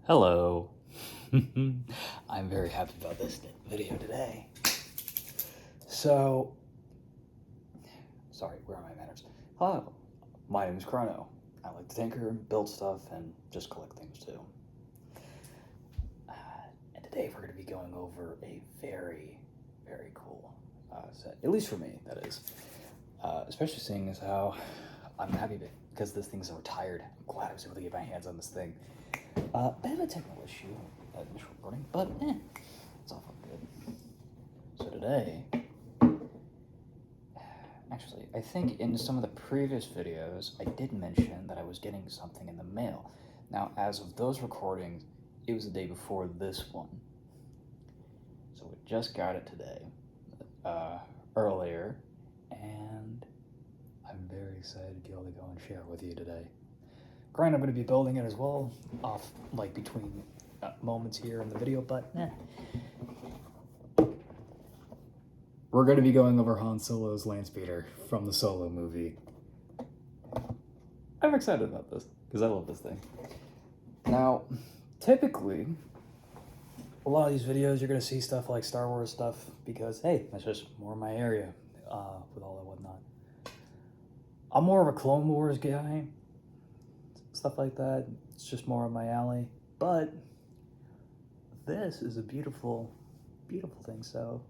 Hello. I'm very happy about this video today. So, sorry, where are my manners? Hello, my name is Chrono. I like to tinker, build stuff, and just collect things too. And today we're going to be going over a very, very cool set. At least for me, that is. Especially seeing as how I'm happy because this thing's retired. I'm glad I was able to get my hands on this thing. Bit of a technical issue at initial recording, but it's all good. So today, actually, I think in some of the previous videos, I did mention that I was getting something in the mail. Now, as of those recordings, it was the day before this one. So we just got it today, earlier, and I'm very excited to be able to go and share it with you today. Granted, I'm going to be building it as well, off like between moments here in the video, but we're going to be going over Han Solo's Landspeeder from the Solo movie. I'm excited about this because I love this thing. Now, typically, a lot of these videos you're going to see stuff like Star Wars stuff because, hey, that's just more my area with all that whatnot. I'm more of a Clone Wars guy. Stuff like that, it's just more of my alley. But this is a beautiful, beautiful thing, so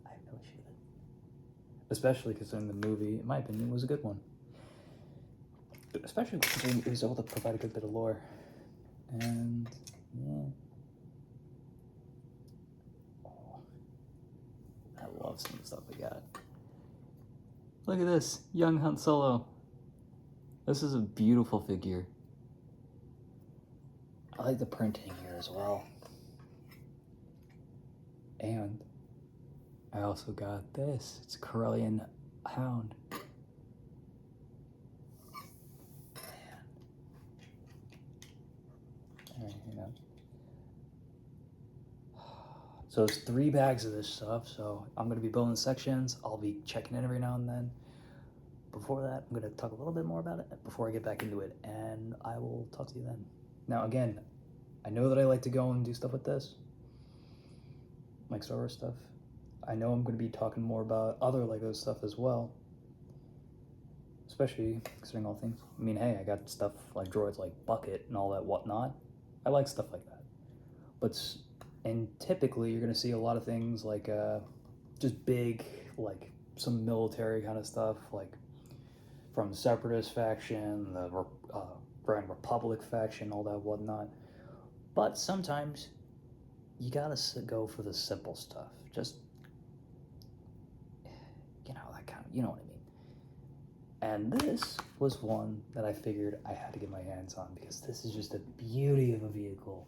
I have no issue with it. Especially considering the movie, in my opinion, was a good one. Especially considering it was able to provide a good bit of lore. And, yeah. Oh, I love some of the stuff we got. Look at this, young Han Solo. This is a beautiful figure. I like the printing here as well. And I also got this. It's a Corellian Hound. Man. You know. So it's 3 bags of this stuff. So I'm going to be building sections. I'll be checking in every now and then. Before that, I'm going to talk a little bit more about it before I get back into it. And I will talk to you then. Now, again, I know that I like to go and do stuff with this, like Star Wars stuff. I know I'm going to be talking more about other LEGO stuff as well, especially considering all things. I mean, hey, I got stuff like droids like Bucket and all that whatnot. I like stuff like that. And typically you're going to see a lot of things like just big, like some military kind of stuff, like from the Separatist faction, the Grand Republic faction, all that whatnot. But sometimes you gotta go for the simple stuff. Just, you know, that kind of, you know what I mean. And this was one that I figured I had to get my hands on because this is just a beauty of a vehicle.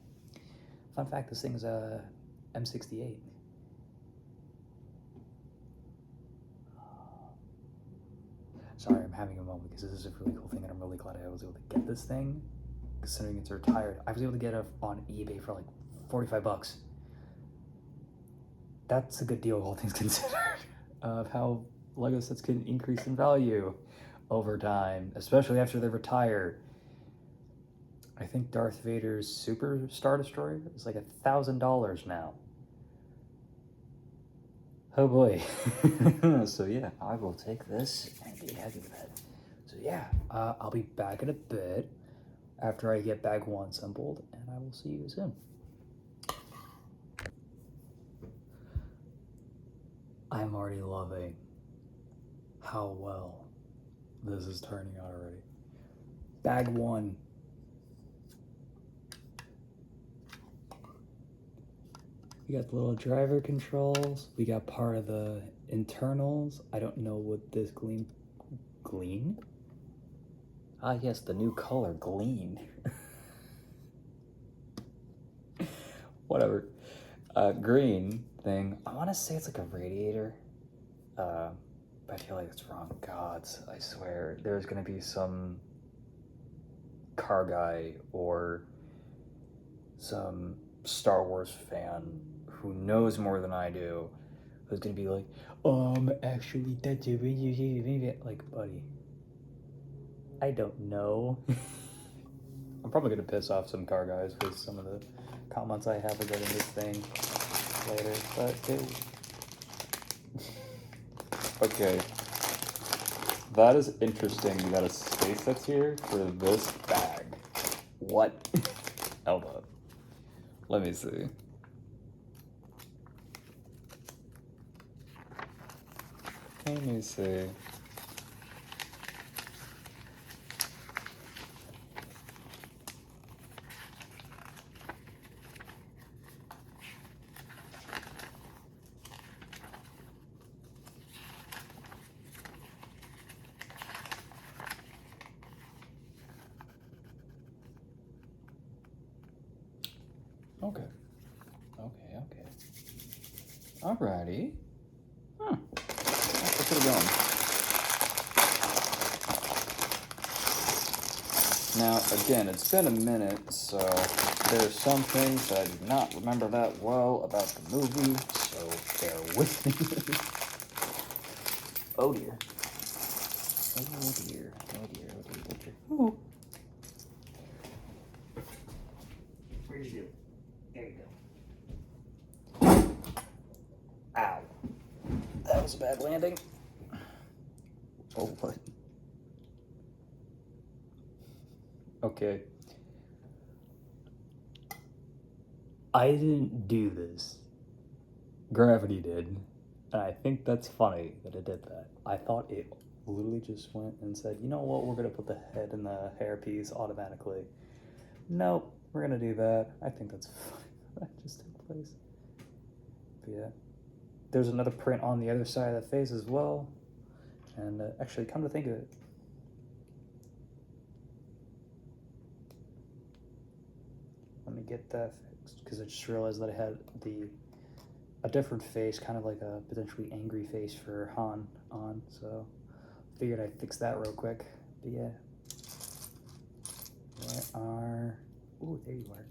Fun fact, this thing's a M68. Sorry, I'm having a moment because this is a really cool thing and I'm really glad I was able to get this thing. Considering it's retired, I was able to get it on eBay for like 45 bucks. That's a good deal, all things considered, of how LEGO sets can increase in value over time, especially after they retire. I think Darth Vader's Super Star Destroyer is like $1,000 now. Oh boy. So yeah, I will take this and be happy with that. So yeah, I'll be back in a bit after I get bag 1 assembled, and I will see you soon. I'm already loving how well this is turning out already. Bag 1. We got the little driver controls. We got part of the internals. I don't know what this gleam? Ah, yes, the new color, green. Whatever. Green thing. I want to say it's like a radiator. But I feel like it's wrong. Gods, I swear. There's going to be some car guy or some Star Wars fan who knows more than I do who's going to be like, actually, that's a like, buddy. I don't know. I'm probably gonna piss off some car guys with some of the comments I have regarding this thing later, but okay. That is interesting. You got a space that's here for this bag. What? Hold up. Let me see. Let me see. Okay. Alrighty. Huh. Let's get it going. Now, again, it's been a minute, so there's some things that I do not remember that well about the movie, so bear with me. Oh dear. Oh dear. Ooh. Where'd you go? There you go. Ow. That was a bad landing. Oh, what? Okay. I didn't do this. Gravity did. And I think that's funny that it did that. I thought it literally just went and said, you know what, we're going to put the head in the hairpiece automatically. Nope, we're going to do that. I think that's funny. That just took place. But yeah. There's another print on the other side of the face as well. And actually, come to think of it, let me get that fixed, because I just realized that I had a different face, kind of like a potentially angry face for Han on, so figured I'd fix that real quick. But yeah, ooh, there you are.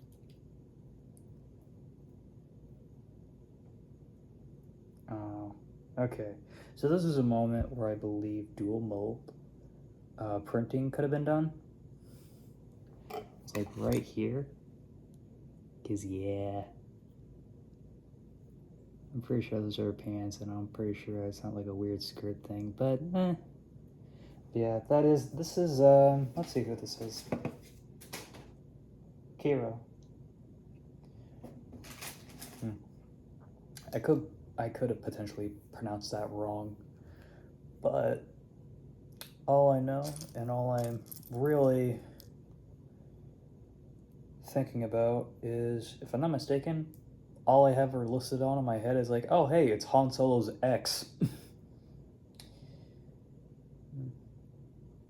Oh, okay. So this is a moment where I believe dual mold printing could have been done. It's like right here. Cause yeah, I'm pretty sure those are pants, and I'm pretty sure it's not like a weird skirt thing, but yeah, this is, let's see who this is. Kiro. I could have potentially pronounced that wrong, but all I know and all I'm really thinking about is, if I'm not mistaken, all I have her listed on in my head is like, oh hey, it's Han Solo's ex.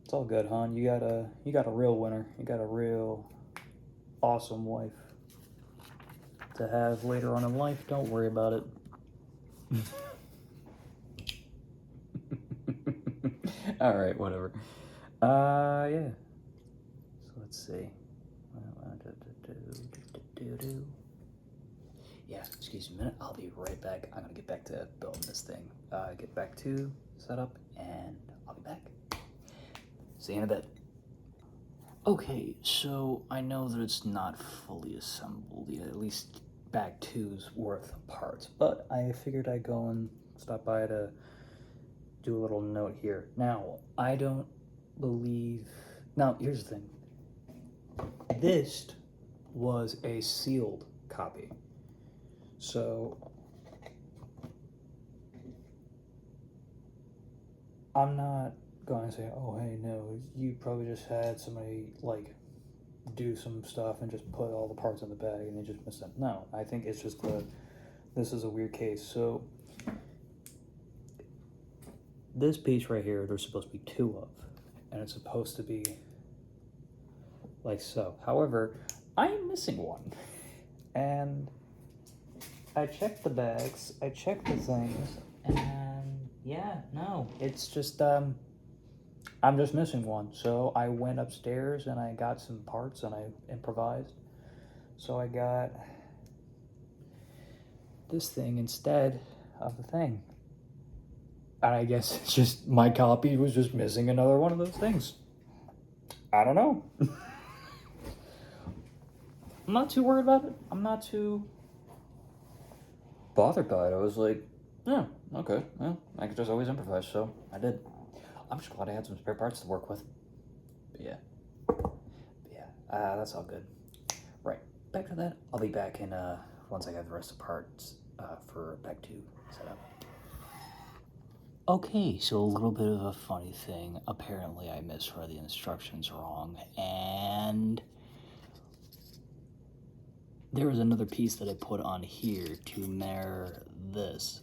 It's all good, Han. You got a real winner. You got a real awesome wife to have later on in life. Don't worry about it. All right, whatever. Yeah. So let's see. Yeah, excuse me a minute. I'll be right back. I'm gonna get back to building this thing. Get back to setup, and I'll be back. See you in a bit. Okay, so I know that it's not fully assembled yet, at least bag two's worth of parts, but I figured I'd go and stop by to do a little note here. Now, I don't believe... Now, here's the thing. This was a sealed copy. So, I'm not going to say, oh, hey, no, you probably just had somebody, like, do some stuff and just put all the parts in the bag and they just missed them. No, I think it's just this is a weird case. So, this piece right here, there's supposed to be two of, and it's supposed to be like so. However, I am missing one, and I checked the bags, I checked the things, and yeah, no, it's just, I'm just missing one. So I went upstairs and I got some parts and I improvised. So I got this thing instead of the thing. And I guess it's just, my copy was just missing another one of those things. I don't know. I'm not too worried about it. I'm not too bothered by it. I was like, yeah, okay, well, I could just always improvise, so I did. I'm just glad I had some spare parts to work with. But yeah, that's all good. Right, back to that. I'll be back in once I have the rest of the parts for Pack 2 set up. Okay, so a little bit of a funny thing. Apparently I misread the instructions wrong, and there was another piece that I put on here to mirror this.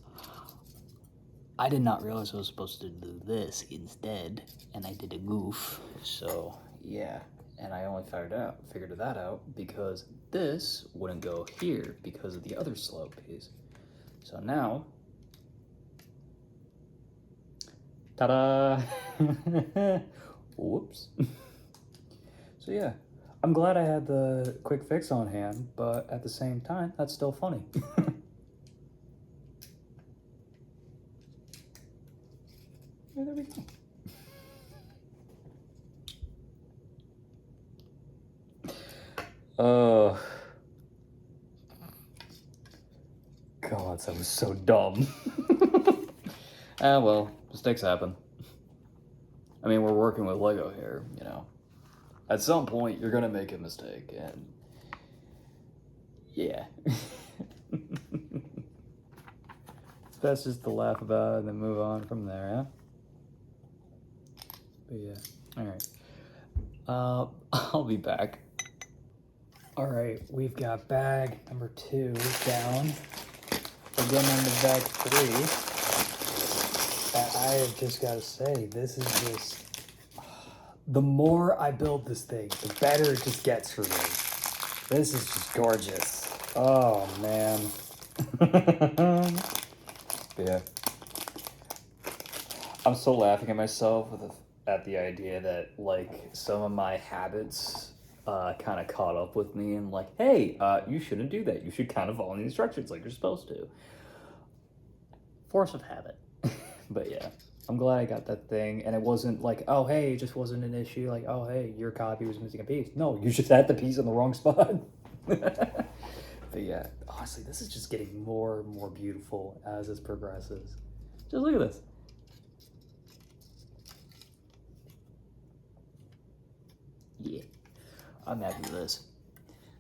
I did not realize I was supposed to do this instead, and I did a goof, so yeah. And I only figured that out because this wouldn't go here because of the other slope piece. So now, ta-da! Whoops. So yeah, I'm glad I had the quick fix on hand, but at the same time, that's still funny. Yeah, there we go. God, that was so dumb. Well, mistakes happen. I mean, we're working with Lego here, you know. At some point, you're gonna make a mistake, and yeah. It's best just to laugh about it and then move on from there, huh? But yeah, alright. I'll be back. Alright, we've got bag number 2 down. We're getting on to bag 3. I have just got to say, this is just... The more I build this thing, the better it just gets for me. This is just gorgeous. Oh, man. Yeah. I'm still laughing at myself at the idea that, like, some of my habits kind of caught up with me and like, hey, you shouldn't do that. You should kind of follow the instructions like you're supposed to. Force of habit. But yeah, I'm glad I got that thing, and it wasn't like, oh hey, it just wasn't an issue, like, oh hey, your copy was missing a piece. No, you just had the piece in the wrong spot. But yeah, honestly, this is just getting more and more beautiful as this progresses. Just look at this. Yeah, I'm happy with this.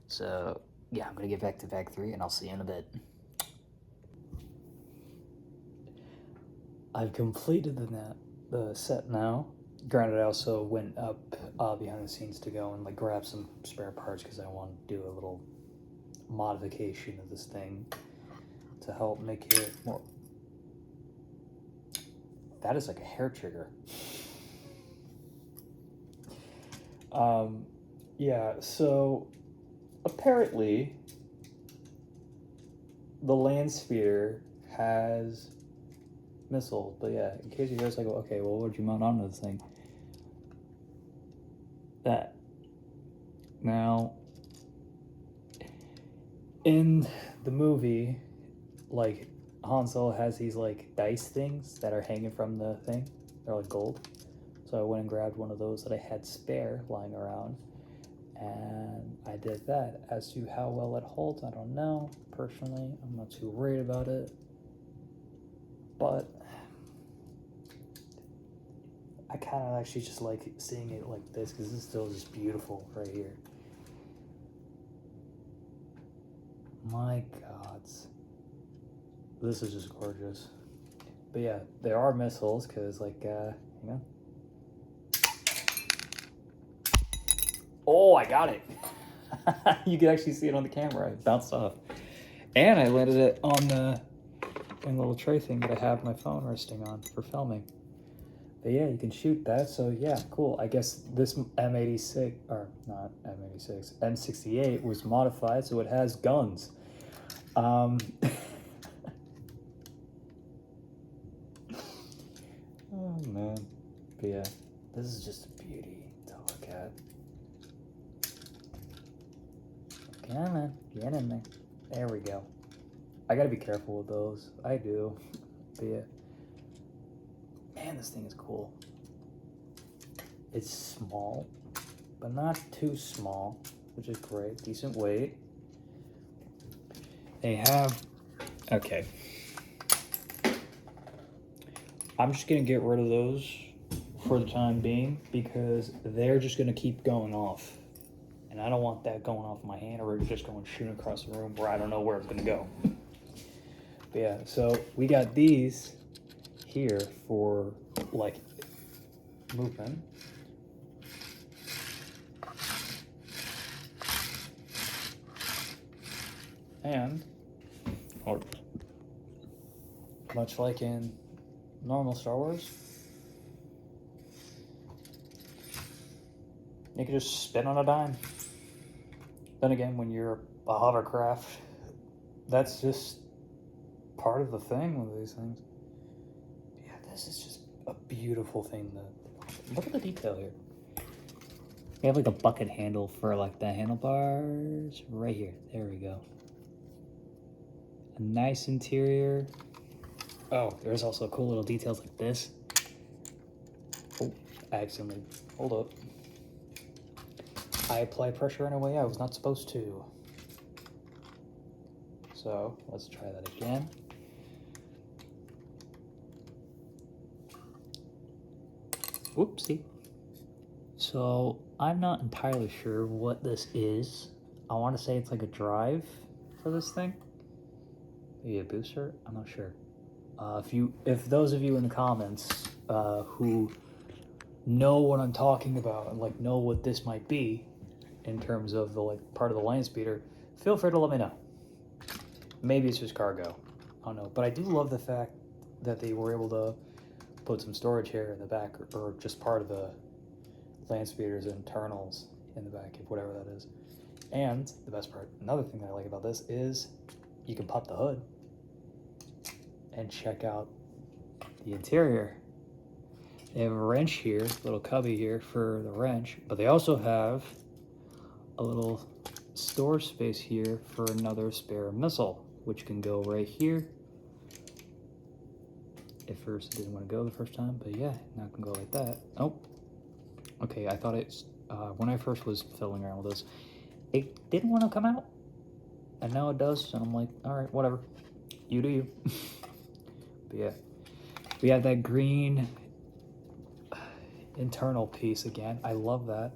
So yeah, I'm gonna get back to bag 3, and I'll see you in a bit. I've completed the set now. Granted, I also went up behind the scenes to go and like grab some spare parts because I want to do a little modification of this thing to help make it more... That is like a hair trigger. Yeah, so apparently the Landspeeder has missiles, but yeah, in case you guys like, okay, well, what would you mount onto this thing? That. Now, in the movie, like, Han Solo has these, like, dice things that are hanging from the thing. They're, like, gold. So I went and grabbed one of those that I had spare lying around, and I did that. As to how well it holds, I don't know. Personally, I'm not too worried about it. But I kind of actually just like seeing it like this because it's still just beautiful right here. My gods. This is just gorgeous. But yeah, there are missiles because like, you know. Oh, I got it. You can actually see it on the camera. It bounced off. And I landed it on the little tray thing that I have my phone resting on for filming. But yeah, you can shoot that, so yeah, cool. I guess this M86, or not M86, M68 was modified, so it has guns. Oh man. But yeah, this is just a beauty to look at. Come on, get in there. There we go. I gotta be careful with those. I do. But yeah. Man, this thing is cool. It's small, but not too small. which is great. Decent weight. They have... Okay. I'm just going to get rid of those for the time being because they're just going to keep going off. And I don't want that going off my hand or just going shooting across the room where I don't know where it's going to go. But yeah, so we got these here for like movement. And much like in normal Star Wars, you can just spin on a dime. Then again, when you're a hovercraft, that's just part of the thing with these things. Yeah, this is just a beautiful thing. Look at the detail here. We have like a bucket handle for like the handlebars right here. There we go. A nice interior. Oh, there's also cool little details like this. Oh, I accidentally, hold up. I apply pressure in a way I was not supposed to. So let's try that again. Whoopsie. So I'm not entirely sure what this is. I want to say it's like a drive for this thing. Maybe a booster? I'm not sure. If those of you in the comments who know what I'm talking about and like know what this might be in terms of the like part of the Landspeeder, feel free to let me know. Maybe it's just cargo. I don't know. But I do love the fact that they were able to put some storage here in the back or just part of the Landspeeder's internals in the back, if whatever that is. And the best part, another thing that I like about this is you can pop the hood and check out the interior. They have a wrench here, little cubby here for the wrench, but they also have a little storage space here for another spare missile, which can go right here. At first it didn't want to go the first time, but yeah, now it can go like that. Oh, okay, I thought it's, when I first was fiddling around with this, it didn't want to come out, and now it does, and I'm like, all right, whatever, you do you. But yeah, we have that green internal piece again. I love that.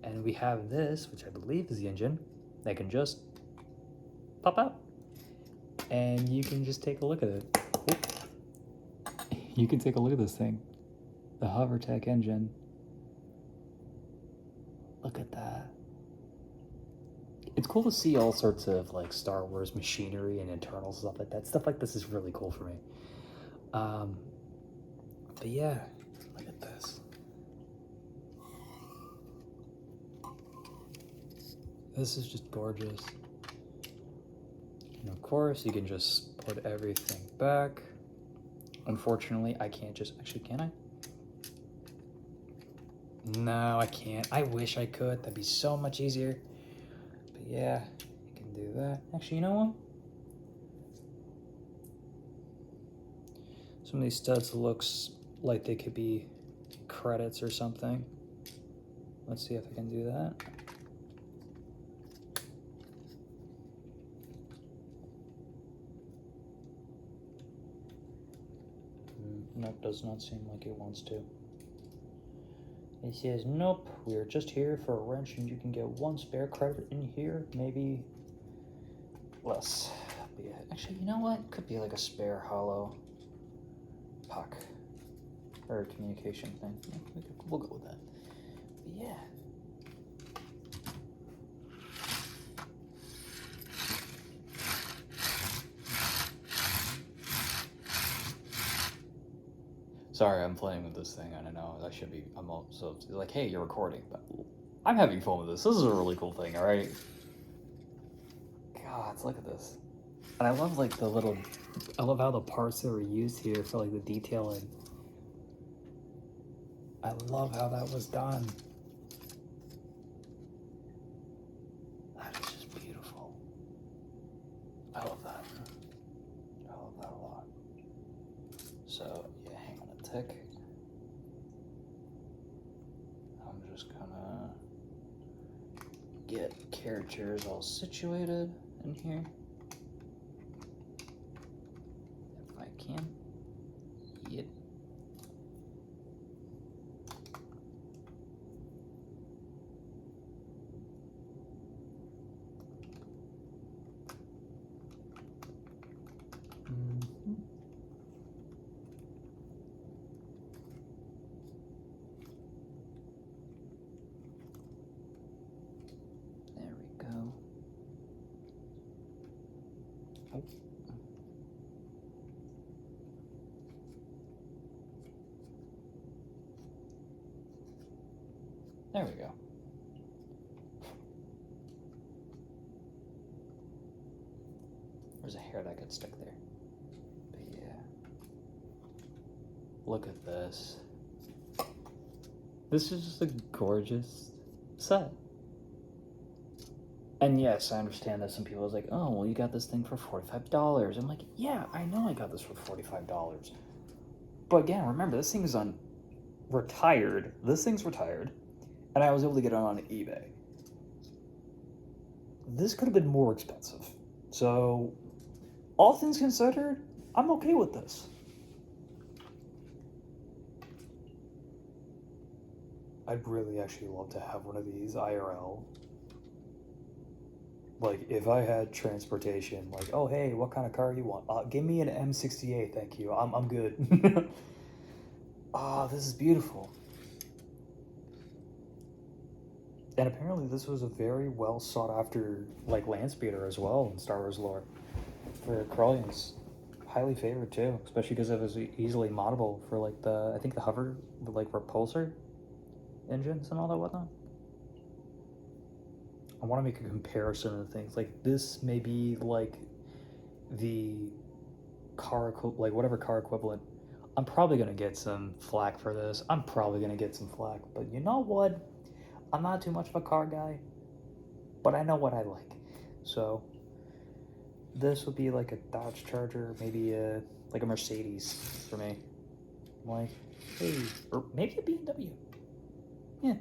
And we have this, which I believe is the engine, that can just pop out. And you can just take a look at it. Oop. You can take a look at this thing. The HoverTech engine. Look at that. It's cool to see all sorts of like Star Wars machinery and internals, stuff like that. Stuff like this is really cool for me. But yeah, look at this. This is just gorgeous. And of course, you can just put everything back. Unfortunately, I can't just, actually, can I? No, I can't. I wish I could. That'd be so much easier. But yeah, you can do that. Actually, you know what? Some of these studs looks like they could be credits or something. Let's see if I can do that. Nope, does not seem like it wants to. It says, nope, we are just here for a wrench and you can get one spare credit in here, maybe less. But yeah, actually, you know what? Could be like a spare hollow puck or communication thing. Yeah, we'll go with that. But yeah. Sorry, I'm playing with this thing. I don't know. I should be. I'm also like, hey, you're recording, but I'm having fun with this. This is a really cool thing. All right. God, look at this. And I love like the little. I love how the parts that were used here for like the detailing. I love how that was done. That is just beautiful. I love that. I love that a lot. So yeah, hang on a tick. I'm just gonna get characters all situated in here. If I can. Yep. There we go. Oh. There we go. There's a hair that could stick there. But yeah. Look at this. This is just a gorgeous set. And yes, I understand that some people are like, oh, well, you got this thing for $45. I'm like, yeah, I know I got this for $45. But again, remember, this thing is retired. This thing's retired. And I was able to get it on eBay. This could have been more expensive. So, all things considered, I'm okay with this. I'd really actually love to have one of these IRL. Like, if I had transportation, like, oh, hey, what kind of car you want? Give me an M68, thank you. I'm good. This is beautiful. And apparently this was a very well sought after, like, Landspeeder as well in Star Wars lore. For Corellians. Highly favored too, especially because it was easily moddable for, like, I think the hover, like, repulsor engines and all that whatnot. I want to make a comparison of things. Like, this may be, like, the car, like, whatever car equivalent. I'm probably going to get some flack for this. I'm probably going to get some flack. But you know what? I'm not too much of a car guy. But I know what I like. So, this would be, like, a Dodge Charger. Maybe, like, a Mercedes for me. I'm like, hey. Or maybe a BMW. Yeah.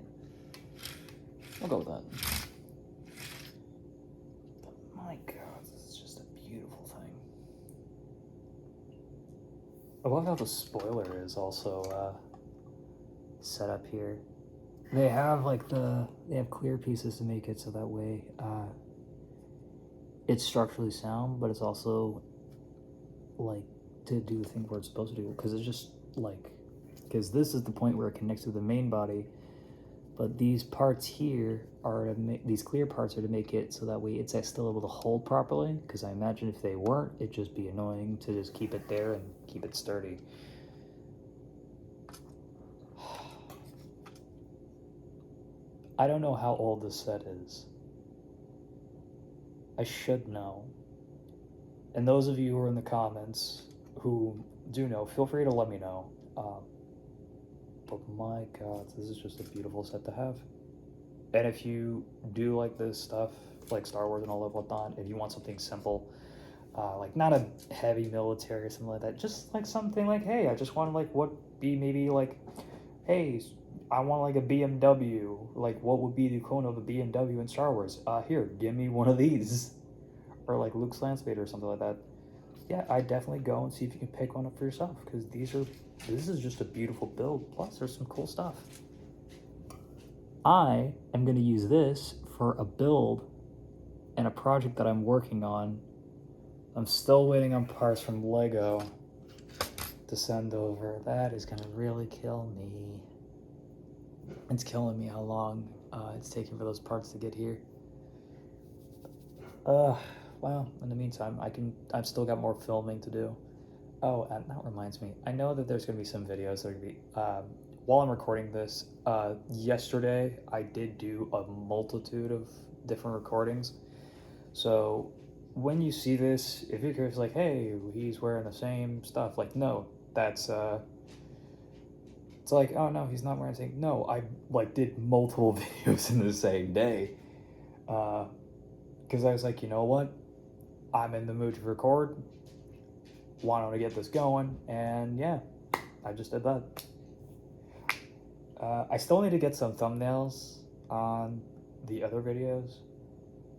I'll go with that. My God, this is just a beautiful thing. I love how the spoiler is also set up here. They have like they have clear pieces to make it so that way it's structurally sound, but it's also like to do the thing where it's supposed to do. Because it's just like, because this is the point where it connects to the main body. But these parts here are to make, these clear parts are to make it so that way it's still able to hold properly. Because I imagine if they weren't, it'd just be annoying to just keep it there and keep it sturdy. I don't know how old this set is. I should know. And those of you who are in the comments who do know, feel free to let me know. But my God, this is just a beautiful set to have. And if you do like this stuff, like Star Wars and all that whatnot, if you want something simple, like not a heavy military or something like that, just like something like, hey, I just want to like maybe like, hey, I want like a BMW. Like, what would be the equivalent of a BMW in Star Wars? Here, give me one of these. Or like Luke's Landspeeder or something like that. Yeah, I'd definitely go and see if you can pick one up for yourself, because this is just a beautiful build. Plus, there's some cool stuff. I am going to use this for a build and a project that I'm working on. I'm still waiting on parts from Lego to send over. That is going to really kill me. It's killing me how long it's taking for those parts to get here. Well, in the meantime, I've still got more filming to do. Oh, and that reminds me. I know that there's going to be some videos that are going to be, while I'm recording this, yesterday I did do a multitude of different recordings. So when you see this, if you're curious, like, hey, he's wearing the same stuff, like, no, that's, it's like, oh no, he's not wearing the same. No, I like did multiple videos in the same day. Because I was like, you know what? I'm in the mood to record. Why don't I get this going? And yeah, I just did that. I still need to get some thumbnails on the other videos.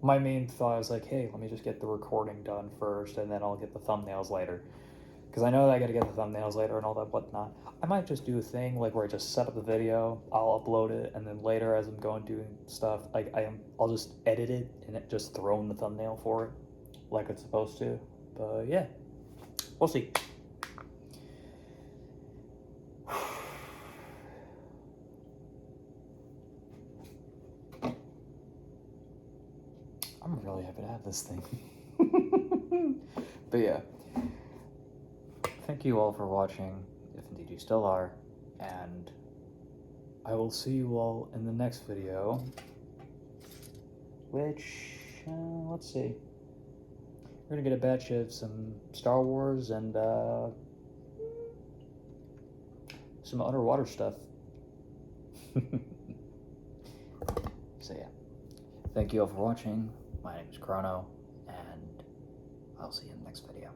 My main thought is like, hey, let me just get the recording done first, and then I'll get the thumbnails later. Because I know that I gotta get the thumbnails later and all that whatnot. I might just do a thing like where I just set up the video, I'll upload it, and then later as I'm going doing stuff, I'll just edit it and just throw in the thumbnail for it, like it's supposed to. But yeah, we'll see. I'm really happy to have this thing. But yeah, thank you all for watching, if indeed you still are, and I will see you all in the next video, which, let's see, we're gonna get a batch of some Star Wars and some underwater stuff. So yeah, thank you all for watching. My name is Chrono, and I'll see you in the next video.